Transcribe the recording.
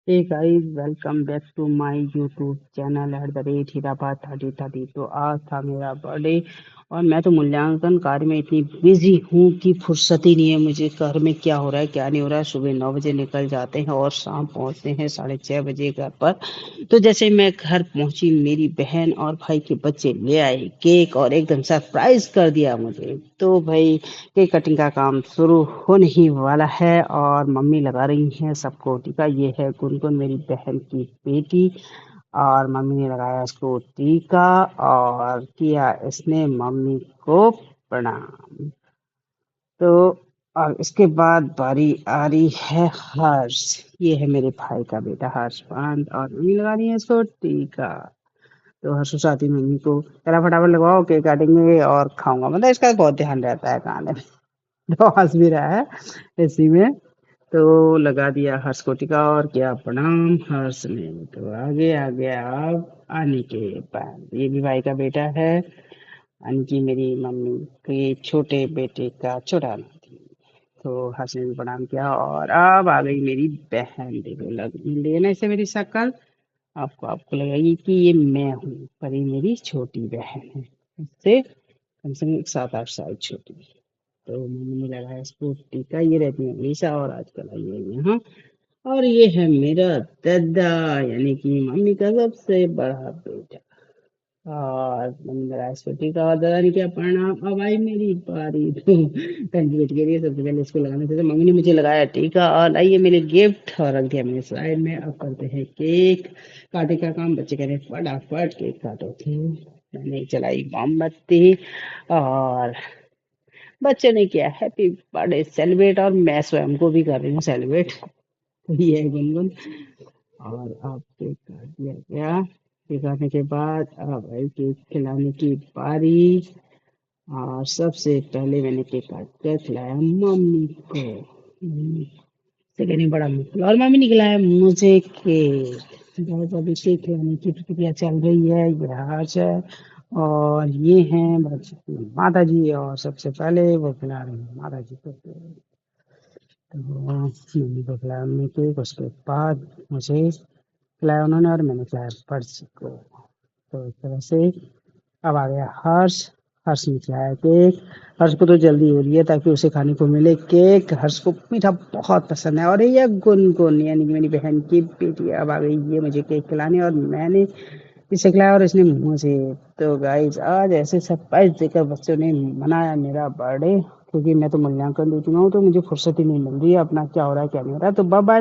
Hey guys, welcome back to my YouTube channel @हीराबाद 3030। तो आज था मेरा बर्थडे और मैं तो मूल्यांकन कार्य में इतनी बिजी हूँ कि फुर्सत ही नहीं है मुझे। घर में क्या हो रहा है क्या नहीं हो रहा है। सुबह 9 बजे निकल जाते हैं और शाम पहुँचते हैं 6:30 बजे घर पर। तो जैसे ही मैं घर पहुंची, मेरी बहन और भाई के बच्चे ले आए केक और एकदम सरप्राइज कर दिया मुझे। तो भाई केक कटिंग का काम शुरू होने ही वाला है और मम्मी लगा रही हैं सबको टीका। ये है गुनगुन, मेरी बहन की बेटी, और मम्मी ने लगाया इसको टीका और किया इसने मम्मी को प्रणाम। तो और इसके बाद बारी आ रही है हर्ष। ये है मेरे भाई का बेटा हर्ष पांत और मम्मी लगा रही है इसको टीका। तो हर्ष चाहती मम्मी को जरा फटाफट लगवाओ, केक काटेंगे और खाऊंगा। मतलब इसका बहुत ध्यान रहता है खाने में। तो हंस भी रहा है इसी में। तो लगा दिया हर्ष को टीका और किया प्रणाम हर्ष ने। तो आगे आ गया अब अनिकेत पाल। ये भी भाई का बेटा है। अनकी मेरी मम्मी के छोटे बेटे का छोटा नाती। तो हर्ष ने भी प्रणाम किया और अब आ गई मेरी बहन। देखो लग लेना इसे मेरी शक्ल। आपको आपको लगेगी कि ये मैं हूँ, पर ये मेरी छोटी बहन है, इससे कम से कम 7-8 साल छोटी। तो मम्मी ने लगाया इसको टीका। ये रहती है हमेशा और आजकल आई है यहाँ। और ये है मेरा दादा, यानी कि मम्मी का सबसे बड़ा बेटा। और मम्मी ने लगाया इसको टीका और दादा ने किया प्रणाम। अब आई मेरी बारी। तो कंप्लीट के लिए सबसे पहले इसको लगाने से तो मम्मी ने मुझे लगाया टीका और लाइए मेरे गिफ्ट और रख दिया मेरे साइड में। अब करते हैं केक काटे का काम। बच्चे कह रहे हैं फटाफट केक काटो थे। मैंने चलाई मोमबत्ती और बच्चे ने किया हैप्पी बर्थडे सेलिब्रेट और मैं स्वयं को भी कर रही हूँ सेलिब्रेट। ये है गुनगुन। और अब केक काट दिया गया। केक काटने के बाद अब आई केक खिलाने की बारी। और सबसे पहले मैंने केक काट कर खिलाया मम्मी को। सेकेंड बड़ा मुश्किल और मम्मी ने खिलाया मुझे केक। बहुत अभी केक खिलाने की प्रक्रिया चल रही है। ये आज है और ये हैं माता जी और सबसे पहले वो खिला रही हैं माता जी को केक। तो मम्मी को खिलाया मम्मी केक, उसके बाद मुझे खिलाया उन्होंने और मैंने खिलाया पर्ची को। तो इस तरह से अब आ गया हर्ष। हर्ष ने खिलाया केक। हर्ष को तो जल्दी हो रही है ताकि उसे खाने को मिले केक। हर्ष को मीठा बहुत पसंद है। और ये गुनगुन यानी कि मेरी बहन की बेटी अब आ गई ये मुझे केक खिलाने और मैंने इसे खिलाया और इसने मुझे। तो गाइज आज ऐसे सरप्राइज देकर बच्चों ने मनाया मेरा बर्थडे। क्योंकि मैं तो मूल्यांकन दे चुका हूँ तो मुझे फुर्सत ही नहीं मिल रही है अपना क्या हो रहा है क्या नहीं हो रहा है। तो बाय बाय।